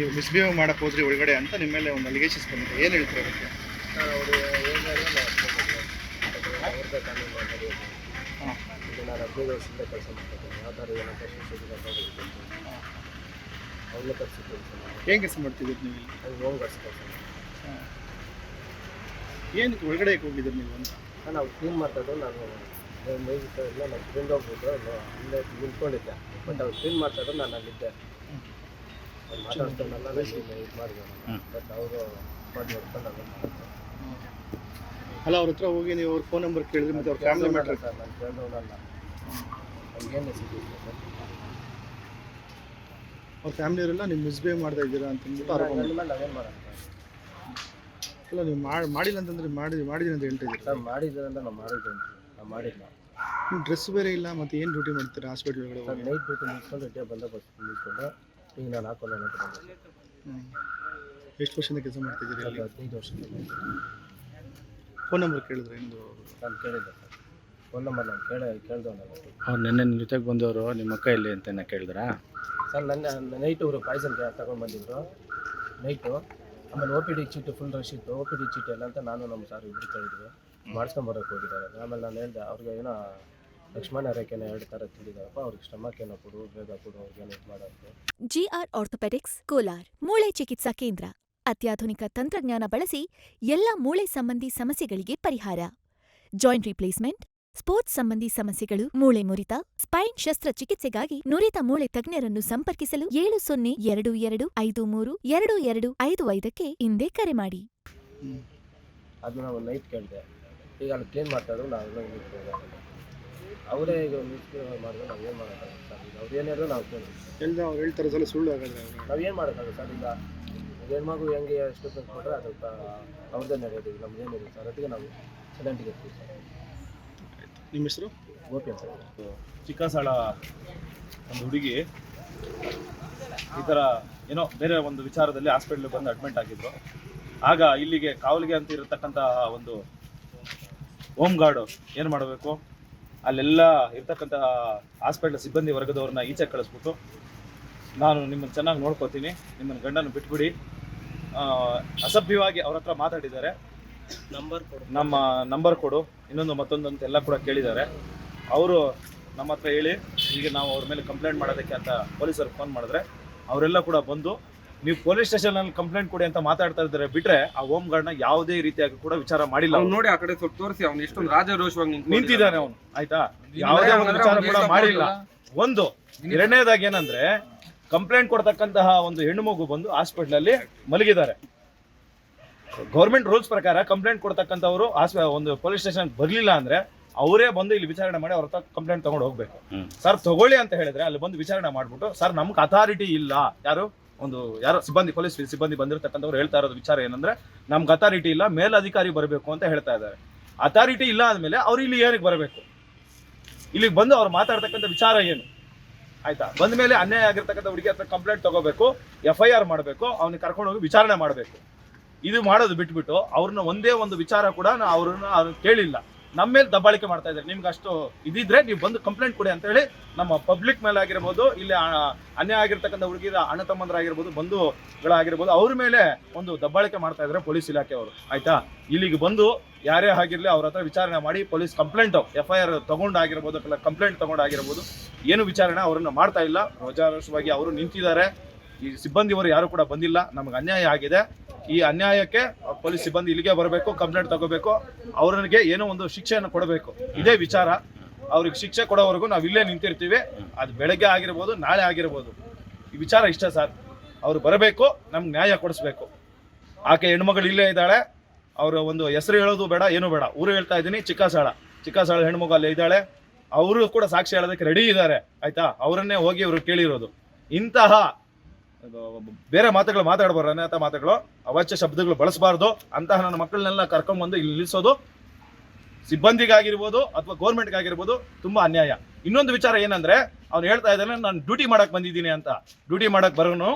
ನೀವು ಮಿಸ್ಬಿಹೇವ್ ಮಾಡಕ್ಕೆ ಹೋದ್ರಿ ಒಳಗಡೆ ಅಂತ ನಿಮ್ಮ ಮೇಲೆ ಒಂದು ಅಲಿಗೇಷನ್ಸ್ ಬಂದಿದೆ, ಏನು ಹೇಳ್ತೀರಾ ಅದಕ್ಕೆ? ಅವರು ಅವ್ರದ್ದೇ ಕಾನೂನು ಮಾಡೋದು. ಈಗ ನಾನು 15 ವರ್ಷದಿಂದ ಕೆಲಸ ಮಾಡ್ತಿದ್ದೇನೆ. ಯಾವ ಥರ ಏನಂತ ಶಿಕ್ಷೆ ಅವ್ರನ್ನ ಕರ್ಸಿದ್ದೀನಿ ಸರ್. ಏನು ಕೆಲಸ ಮಾಡ್ತಿದ್ದೀರಿ ನೀವು ಇಲ್ಲಿ? ಅಲ್ಲಿ ಹೋಗಿ ಕರ್ಸ್ತಾರೆ ಸರ್. ಏನಕ್ಕೆ ಒಳಗಡೆ ಹೋಗಿದ್ದೀರಿ ನೀವು ಅಂತ? ನಾವು ಕ್ಲೀನ್ ಮಾಡ್ತಾಯಿದ್ದು. ನಾನು ಮೇಗಿತ್ತು ಇಲ್ಲ, ನಾನು ಫ್ರೆಂಡ್ ಹೋಗ್ಬಿಟ್ಟು ಅಲ್ಲೇ ನಿಂತ್ಕೊಂಡಿದ್ದೆ. ಬಟ್ ಅವ್ರು ಕ್ಲೀನ್ ಮಾಡ್ತಾಯಿದ್ದು, ನಾನು ಅಲ್ಲಿದ್ದೆ. ಅವ್ರು ಮಾತಾಡ್ತಾನಲ್ಲ, ನಾನು ಇದು ಮಾಡಿದೆ. ಬಟ್ ಅವರು ನೋಡ್ಕೊಂಡು ಅಲ್ಲ, ಅವ್ರ ಹತ್ರ ಹೋಗಿ ನೀವು ಅವ್ರ ಫೋನ್ ನಂಬರ್ ಕೇಳಿದ್ರಿ, ಮತ್ತು ಅವ್ರ ಫ್ಯಾಮಿಲಿ ಮ್ಯಾಟ್ರ್ ಸರ್. ನಾನು ಕೇಳೋನಲ್ಲ, ನಮಗೇನು ಸಿಗುತ್ತೆ ಸರ್. ಅವ್ರ ಫ್ಯಾಮಿಲಿಯವರೆಲ್ಲ ನೀವು ಮಿಸ್ಬಿಹೇವ್ ಮಾಡ್ತಾ ಇದ್ದೀರಾ ಅಂತಂದ್ಬಿಟ್ಟು ಆರೋಪ ಮೇಲೆ ನಾವೇನು ಮಾಡೋಣ ಸರ್? ಅಲ್ಲ, ನೀವು ಮಾಡಿಲ್ಲ ಅಂತಂದ್ರೆ ಮಾಡಿದ್ದೀನಿ ಅಂತ ಹೇಳ್ತಾ ಇದ್ದೀರಿ ಸರ್. ಮಾಡಿದ್ರೆ ಅಂತ ನಾವು ಮಾಡಿದ್ವಿ, ನಾವು ಮಾಡಿಲ್ಲ. ನೀವು ಡ್ರೆಸ್ ಬೇರೆ ಇಲ್ಲ, ಮತ್ತು ಏನು ಡ್ಯೂಟಿ ಮಾಡ್ತೀರಾ ಹಾಸ್ಪಿಟ್ಲ್ ಒಳಗಡೆ ಸರ್? ಹೋಗಿ? ನೈಟ್ ಡ್ಯೂಟಿ ಮುಗಿಸ್ಕೊಂಡು ಡೇ ಬಂದೋಬಸ್ತ್ ಮುಗಿಸ್ಕೊಂಡು ಈಗ ನಾನು ಹಾಕೊಂಡು ಅಂತ ಬಂದೆ. ಎಷ್ಟು ವರ್ಷದಿಂದ ಕೆಲಸ ಮಾಡ್ತಿದ್ದೀರಿ ಅಲ್ಲಿ? 15 ವರ್ಷದಿಂದ. ಫೋನ್ ನಂಬರ್ ಕೇಳಿದ್ರೆ ಎಂದು ನಾನು ಕೇಳಿದ್ದೆ ಸರ್. ಫೋನ್ ನಂಬರ್ ನಾನು ಕೇಳ್ದವನಲ್ಲ. ಅವ್ರು ನೆನ್ನೆ ನಿಮ್ಮ ಜೊತೆಗೆ ಬಂದವರು ನಿಮ್ಮ ಅಕ್ಕ ಇಲ್ಲಿ ಅಂತ ಕೇಳಿದ್ರಾ ಸರ್? ನನ್ನ ನೈಟ್ ಅವರು ಪಾಯ್ಸನ್ ತಗೊಂಡು ಬಂದಿದ್ರು ನೈಟು. ಆಮೇಲೆ ಒ ಪಿ ಡಿ ಚೀಟು ಫುಲ್ ರಶ್ ಇತ್ತು. ಒ ಪಿ ಡಿ ಚೀಟು ಎಲ್ಲ ಅಂತ ನಾನು ನಮ್ಮ ಸಾರ್ ಇಬ್ಬರು ಕೇಳಿದ್ವಿ. ಮಾಡಿಸ್ಕೊಂಬರೋಕೆ ಹೋಗಿದ್ದಾರೆ. ಆಮೇಲೆ ನಾನು ಹೇಳಿದೆ ಅವ್ರಿಗೆ, ಏನೋ ಲಕ್ಷ್ಮಣ ರೇಖೆನ 2 ಥರ ತಿಳಿದಾರಪ್ಪ, ಅವ್ರಿಗೆ ಸ್ಟಮಕ್ ಏನೋ ಕೊಡು, ಬೇಗ ಕೊಡು, ಅವ್ರಿಗೇನು ಇದು ಮಾಡೋದು. ಜಿಆರ್ ಆರ್ಥೋಪೆಡಿಕ್ಸ್ ಕೋಲಾರ್ ಮೂಳೆ ಚಿಕಿತ್ಸಾ ಕೇಂದ್ರ. ಅತ್ಯಾಧುನಿಕ ತಂತ್ರಜ್ಞಾನ ಬಳಸಿ ಎಲ್ಲ ಮೂಳೆ ಸಂಬಂಧಿ ಸಮಸ್ಯೆಗಳಿಗೆ ಪರಿಹಾರ. ಜಾಯಿಂಟ್ ರಿಪ್ಲೇಸ್ಮೆಂಟ್, ಸ್ಪೋರ್ಟ್ಸ್ ಸಂಬಂಧಿ ಸಮಸ್ಯೆಗಳು, ಮೂಳೆ ಮುರಿತ, ಸ್ಪೈನ್ ಶಸ್ತ್ರಚಿಕಿತ್ಸೆಗಾಗಿ ನುರಿತ ಮೂಳೆ ತಜ್ಞರನ್ನು ಸಂಪರ್ಕಿಸಲು 7022523255ಕ್ಕೆ ಹಿಂದೆ ಕರೆ ಮಾಡಿ. ಅದನ್ನ ನಾವು ನೈಟ್ ಕೇಳಿದೆ. ಈಗ ಅಲ್ಲಿ ಕ್ಲೀನ್ ಮಾಡ್ತಾಯಿದ್ರು, ನಾವು ಅವರೇ ಈಗ ಮಾಡಿದ್ರೆ ನಾವು ಏನು ಮಾಡೋಕ್ಕಾಗುತ್ತೆ ಸರ್? ಈಗ ಅವ್ರು ಏನು ಹೇಳಿದ್ರು ನಾವು ಕೇಳಿ ಅವ್ರು ಹೇಳ್ತಾರೆ ಸಲ ಸುಳ್ಳು ಆಗೋದ್ರೆ ನಾವು ಏನು ಮಾಡೋಕ್ಕಾಗುತ್ತೆ ಸರ್? ಈಗ ಹೆಣ್ಮಗು ಹೆಂಗೆ ಎಷ್ಟು ಕೊಟ್ಟರೆ ಅದು ಅವ್ರದ್ದೇ ನಡೆಯೋದು. ಈಗ ನಮ್ಗೇನಿಲ್ಲ ಸರ್. ಅದಕ್ಕೆ ನಾವು ಸೈಲೆಂಟಿಗೆ ಇರ್ತೀವಿ ಸರ್. ನಿಮ್ಮ ಹೆಸರು? ಗೋಪಿ ಅಂತ. ಚಿಕ್ಕಸಾಳ ಒಂದು ಹುಡುಗಿ ಈ ಥರ ಏನೋ ಬೇರೆ ಒಂದು ವಿಚಾರದಲ್ಲಿ ಹಾಸ್ಪಿಟ್ಲಿಗೆ ಬಂದು ಅಡ್ಮಿಟ್ ಆಗಿದ್ರು. ಆಗ ಇಲ್ಲಿಗೆ ಕಾವಲಿಗೆ ಅಂತ ಇರತಕ್ಕಂತಹ ಒಂದು ಹೋಮ್ ಗಾರ್ಡು ಏನು ಮಾಡಬೇಕು, ಅಲ್ಲೆಲ್ಲ ಇರ್ತಕ್ಕಂತಹ ಹಾಸ್ಪಿಟ್ಲ್ ಸಿಬ್ಬಂದಿ ವರ್ಗದವ್ರನ್ನ ಈಚೆ ಕಳಿಸ್ಬಿಟ್ಟು, ನಾನು ನಿಮ್ಮನ್ನು ಚೆನ್ನಾಗಿ ನೋಡ್ಕೋತೀನಿ, ನಿಮ್ಮನ್ನು ಗಂಡನ ಬಿಟ್ಬಿಡಿ, ಅಸಭ್ಯವಾಗಿ ಅವ್ರ ಹತ್ರ ಮಾತಾಡಿದ್ದಾರೆ. ನಮ್ಮ ನಂಬರ್ ಕೊಡು, ಇನ್ನೊಂದು ಮತ್ತೊಂದು ಅಂತ ಎಲ್ಲ ಕೂಡ ಕೇಳಿದ್ದಾರೆ. ಅವರು ನಮ್ಮ ಹತ್ರ ಹೇಳಿ ಈಗ ನಾವು ಅವ್ರ ಮೇಲೆ ಕಂಪ್ಲೇಂಟ್ ಮಾಡೋದಕ್ಕೆ ಅಂತ ಪೊಲೀಸರು ಫೋನ್ ಮಾಡಿದ್ರೆ ಅವರೆಲ್ಲ ಕೂಡ ಬಂದು ನೀವು ಪೊಲೀಸ್ ಸ್ಟೇಷನಲ್ಲಿ ಕಂಪ್ಲೇಂಟ್ ಕೊಡಿ ಅಂತ ಮಾತಾಡ್ತಾ ಇದ್ದಾರೆ. ಬಿಟ್ರೆ ಆ ಹೋಮ್ ಗಾರ್ಡ್ನ ಯಾವುದೇ ರೀತಿಯಾಗಿ ಕೂಡ ವಿಚಾರ ಮಾಡಿಲ್ಲ. ನೋಡಿ ಆ ಕಡೆ ಸ್ವಲ್ಪ ತೋರಿಸಿ, ಅವ್ನು ಎಷ್ಟೊಂದು ರಾಜರೋಷವಾಗಿ ನಿಂತಿದ್ದಾನೆ ಅವನು, ಆಯ್ತಾ? ಯಾವುದೇ ಒಂದು ವಿಚಾರ ಕೂಡ ಮಾಡಿಲ್ಲ. ಒಂದು ಎರಡನೇದಾಗಿ ಏನಂದ್ರೆ, ಕಂಪ್ಲೇಂಟ್ ಕೊಡ್ತಕ್ಕಂತಹ ಒಂದು ಹೆಣ್ಣು ಮಗು ಬಂದು ಹಾಸ್ಪಿಟ್ಲಲ್ಲಿ ಮಲಗಿದ್ದಾರೆ. ಗೌರ್ಮೆಂಟ್ ರೂಲ್ಸ್ ಪ್ರಕಾರ ಕಂಪ್ಲೇಂಟ್ ಕೊಡ್ತಕ್ಕಂಥವ್ರು ಒಂದು ಪೊಲೀಸ್ ಸ್ಟೇಷನ್ ಬರಲಿಲ್ಲ ಅಂದ್ರೆ ಅವರೇ ಬಂದು ಇಲ್ಲಿ ವಿಚಾರಣೆ ಮಾಡಿ ಅವ್ರ ಹತ್ರ ಕಂಪ್ಲೇಂಟ್ ತಗೊಂಡು ಹೋಗ್ಬೇಕು. ಸರ್ ತಗೊಳ್ಳಿ ಅಂತ ಹೇಳಿದ್ರೆ ಅಲ್ಲಿ ಬಂದು ವಿಚಾರಣೆ ಮಾಡ್ಬಿಟ್ಟು, ಸರ್ ನಮ್ಗೆ ಅಥಾರಿಟಿ ಇಲ್ಲ, ಯಾರೋ ಸಿಬ್ಬಂದಿ, ಪೊಲೀಸ್ ಸಿಬ್ಬಂದಿ ಬಂದಿರತಕ್ಕಂಥವ್ರು ಹೇಳ್ತಾ ಇರೋದು ವಿಚಾರ ಏನಂದ್ರೆ, ನಮ್ಗೆ ಅಥಾರಿಟಿ ಇಲ್ಲ, ಮೇಲಧಿಕಾರಿ ಬರಬೇಕು ಅಂತ ಹೇಳ್ತಾ ಇದ್ದಾರೆ. ಅಥಾರಿಟಿ ಇಲ್ಲ ಆದ್ಮೇಲೆ ಅವ್ರು ಇಲ್ಲಿ ಏನಕ್ಕೆ ಬರಬೇಕು? ಇಲ್ಲಿಗೆ ಬಂದು ಅವ್ರು ಮಾತಾಡ್ತಕ್ಕಂಥ ವಿಚಾರ ಏನು, ಆಯ್ತಾ? ಬಂದ ಮೇಲೆ ಅನ್ಯಾಯ ಆಗಿರ್ತಕ್ಕಂಥ ಹುಡುಗಿ ಹತ್ರ ಕಂಪ್ಲೇಂಟ್ ತಗೋಬೇಕು, FIR ಮಾಡಬೇಕು, ಅವ್ನಿಗೆ ಕರ್ಕೊಂಡು ಹೋಗಿ ವಿಚಾರಣೆ ಮಾಡಬೇಕು. ಇದು ಮಾಡೋದು ಬಿಟ್ಬಿಟ್ಟು ಅವ್ರನ್ನ ಒಂದೇ ಒಂದು ವಿಚಾರ ಕೂಡ ಅವ್ರನ್ನ ಕೇಳಿಲ್ಲ. ನಮ್ಮ ಮೇಲೆ ದಬ್ಬಾಳಿಕೆ ಮಾಡ್ತಾ ಇದ್ದಾರೆ. ನಿಮ್ಗೆ ಅಷ್ಟು ಇದಿದ್ರೆ ನೀವು ಬಂದು ಕಂಪ್ಲೇಂಟ್ ಕೊಡಿ ಅಂತ ಹೇಳಿ ನಮ್ಮ ಪಬ್ಲಿಕ್ ಮೇಲೆ ಆಗಿರ್ಬೋದು, ಇಲ್ಲಿ ಅನ್ಯಾಯ ಆಗಿರ್ತಕ್ಕಂಥ ಹುಡುಗಿರ ಅಣ್ಣ ತಮ್ಮಂದರಾಗಿರ್ಬೋದು, ಬಂಧುಗಳಾಗಿರ್ಬೋದು, ಅವ್ರ ಮೇಲೆ ಒಂದು ದಬ್ಬಾಳಿಕೆ ಮಾಡ್ತಾ ಇದ್ದಾರೆ ಪೊಲೀಸ್ ಇಲಾಖೆಯವರು, ಆಯ್ತಾ? ಇಲ್ಲಿಗೆ ಬಂದು ಯಾರೇ ಆಗಿರಲಿ ಅವ್ರ ಹತ್ರ ವಿಚಾರಣೆ ಮಾಡಿ ಪೊಲೀಸ್ ಕಂಪ್ಲೇಂಟ್ FIR ತಗೊಂಡಾಗಿರ್ಬೋದು, ಕಂಪ್ಲೇಂಟ್ ತಗೊಂಡಾಗಿರ್ಬೋದು, ಏನು ವಿಚಾರಣೆ ಅವ್ರನ್ನ ಮಾಡ್ತಾ ಇಲ್ಲ. ರೋಜಾರೋಷವಾಗಿ ಅವರು ನಿಂತಿದ್ದಾರೆ. ಈ ಸಿಬ್ಬಂದಿಯವರು ಯಾರು ಕೂಡ ಬಂದಿಲ್ಲ. ನಮ್ಗೆ ಅನ್ಯಾಯ ಆಗಿದೆ. ಈ ಅನ್ಯಾಯಕ್ಕೆ ಪೊಲೀಸ್ ಸಿಬ್ಬಂದಿ ಇಲ್ಲಿಗೆ ಬರಬೇಕು, ಕಂಪ್ಲೇಂಟ್ ತಗೋಬೇಕು, ಅವ್ರಿಗೆ ಏನೋ ಒಂದು ಶಿಕ್ಷೆಯನ್ನು ಕೊಡಬೇಕು. ಇದೇ ವಿಚಾರ. ಅವ್ರಿಗೆ ಶಿಕ್ಷೆ ಕೊಡೋವರೆಗೂ ನಾವು ಇಲ್ಲೇ ನಿಂತಿರ್ತೀವಿ. ಅದು ಬೆಳಗ್ಗೆ ಆಗಿರ್ಬೋದು, ನಾಳೆ ಆಗಿರ್ಬೋದು. ಈ ವಿಚಾರ ಇಷ್ಟ ಸರ್. ಅವ್ರು ಬರಬೇಕು, ನಮ್ಗೆ ನ್ಯಾಯ ಕೊಡಿಸ್ಬೇಕು. ಆಕೆ ಹೆಣ್ಮಗಳು ಇಲ್ಲೇ ಇದ್ದಾಳೆ. ಅವರು ಒಂದು ಹೆಸರು ಹೇಳೋದು ಬೇಡ, ಏನೂ ಬೇಡ, ಊರು ಹೇಳ್ತಾ ಇದ್ದೀನಿ, ಚಿಕ್ಕಸಾಳ ಹೆಣ್ಮಗು ಅಲ್ಲೇ ಇದ್ದಾಳೆ. ಅವರು ಕೂಡ ಸಾಕ್ಷಿ ಹೇಳೋದಕ್ಕೆ ರೆಡಿ ಇದ್ದಾರೆ, ಆಯ್ತಾ? ಅವರನ್ನೇ ಹೋಗಿ ಇವರು ಕೇಳಿರೋದು. ಇಂತಹ ಬೇರೆ ಮಾತುಗಳು ಮಾತಾಡಬಾರ್ದು, ಅನ್ಯಥ ಮಾತುಗಳು, ಅವಾಚ್ಯ ಶಬ್ದಗಳು ಬಳಸಬಾರ್ದು. ಅಂತಹ ನನ್ನ ಮಕ್ಕಳನ್ನೆಲ್ಲ ಕರ್ಕೊಂಡ್ಬಂದು ಇಲ್ಲಿ ನಿಲ್ಲಿಸೋದು ಸಿಬ್ಬಂದಿಗಾಗಿರ್ಬೋದು ಅಥವಾ ಗೌರ್ಮೆಂಟ್ಗಾಗಿರ್ಬೋದು ತುಂಬ ಅನ್ಯಾಯ. ಇನ್ನೊಂದು ವಿಚಾರ ಏನಂದ್ರೆ, ಅವ್ನು ಹೇಳ್ತಾ ಇದ್ದಾನೆ ನಾನು ಡ್ಯೂಟಿ ಮಾಡಕ್ಕೆ ಬಂದಿದ್ದೀನಿ ಅಂತ. ಡ್ಯೂಟಿ ಮಾಡಕ್ಕೆ ಬರೋನು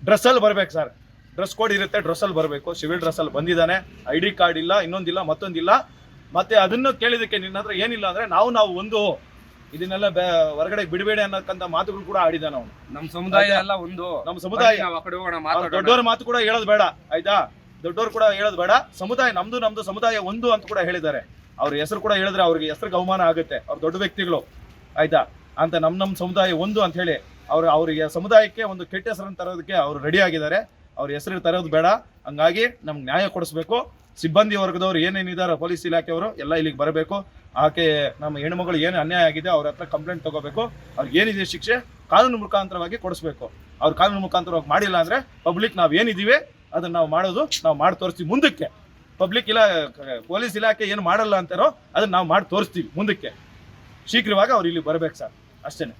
ಡ್ರೆಸ್ಸಲ್ಲಿ ಬರ್ಬೇಕು ಸರ್. ಡ್ರೆಸ್ ಕೋಡ್ ಇರುತ್ತೆ, ಡ್ರೆಸ್ಸಲ್ಲಿ ಬರಬೇಕು. ಸಿವಿಲ್ ಡ್ರೆಸ್ಸಲ್ಲಿ ಬಂದಿದ್ದಾನೆ, ID ಕಾರ್ಡ್ ಇಲ್ಲ, ಇನ್ನೊಂದಿಲ್ಲ, ಮತ್ತೊಂದಿಲ್ಲ. ಮತ್ತೆ ಅದನ್ನು ಕೇಳಿದಕ್ಕೆ ನಿನ್ನ ಹತ್ರ ಏನಿಲ್ಲ ಅಂದರೆ, ನಾವು ಒಂದು ಇದನ್ನೆಲ್ಲ ಹೊರಗಡೆ ಬಿಡಬೇಡಿ ಅನ್ನೋಕ್ಕಂತ ಮಾತುಗಳು ಕೂಡ ಆಡಿದಾನ ಅವನು. ನಮ್ ಸಮುದಾಯ ಎಲ್ಲ ಒಂದು, ನಮ್ಮ ಸಮುದಾಯ ನಾವು ಆ ಕಡೆ ಹೋಗೋಣ, ಮಾತಾಡೋಣ. ದೊಡ್ಡವರ ಮಾತು ಕೂಡ ಹೇಳೋದು ಬೇಡ ಆಯ್ತಾ, ದೊಡ್ಡವರು ಕೂಡ ಹೇಳೋದು ಬೇಡ. ಸಮುದಾಯ ನಮ್ದು ಸಮುದಾಯ ಒಂದು ಅಂತ ಕೂಡ ಹೇಳಿದ್ದಾರೆ. ಅವ್ರ ಹೆಸರು ಕೂಡ ಹೇಳಿದ್ರೆ ಅವ್ರಿಗೆ ಹೆಸರಿಗೆ ಅವಮಾನ ಆಗುತ್ತೆ, ಅವ್ರು ದೊಡ್ಡ ವ್ಯಕ್ತಿಗಳು ಆಯ್ತಾ ಅಂತ. ನಮ್ಮ ಸಮುದಾಯ ಒಂದು ಅಂತ ಹೇಳಿ ಅವರಿಗೆ ಸಮುದಾಯಕ್ಕೆ ಒಂದು ಕೆಟ್ಟ ಹೆಸರನ್ನು ತರೋದಕ್ಕೆ ಅವ್ರು ರೆಡಿ ಆಗಿದ್ದಾರೆ. ಅವ್ರ ಹೆಸರು ತರೋದು ಬೇಡ. ಹಂಗಾಗಿ ನಮ್ಗೆ ನ್ಯಾಯ ಕೊಡಿಸ್ಬೇಕು. ಸಿಬ್ಬಂದಿ ವರ್ಗದವ್ರು ಏನೇನಿದ್ದಾರೆ ಪೊಲೀಸ್ ಇಲಾಖೆಯವರು ಎಲ್ಲ ಇಲ್ಲಿಗೆ ಬರಬೇಕು. ಆಕೆ ನಮ್ಮ ಹೆಣ್ಮಗಳು ಏನು ಅನ್ಯಾಯ ಆಗಿದೆ ಅವ್ರ ಹತ್ರ ಕಂಪ್ಲೇಂಟ್ ತಗೋಬೇಕು. ಅವ್ರಿಗೆ ಏನಿದೆ ಶಿಕ್ಷೆ ಕಾನೂನು ಮುಖಾಂತರವಾಗಿ ಕೊಡಿಸ್ಬೇಕು. ಅವ್ರು ಕಾನೂನು ಮುಖಾಂತರವಾಗಿ ಮಾಡಿಲ್ಲ ಅಂದ್ರೆ ಪಬ್ಲಿಕ್ ನಾವು ಏನಿದ್ದೀವಿ ಅದನ್ನ ನಾವು ಮಾಡಿ ತೋರಿಸ್ತೀವಿ ಮುಂದಕ್ಕೆ. ಪೊಲೀಸ್ ಇಲಾಖೆ ಏನು ಮಾಡಲ್ಲ ಅಂತಾರೋ ಅದನ್ನ ನಾವು ಮಾಡಿ ತೋರಿಸ್ತೀವಿ ಮುಂದಕ್ಕೆ. ಶೀಘ್ರವಾಗಿ ಅವ್ರು ಇಲ್ಲಿ ಬರ್ಬೇಕು ಸರ್, ಅಷ್ಟೇನೆ.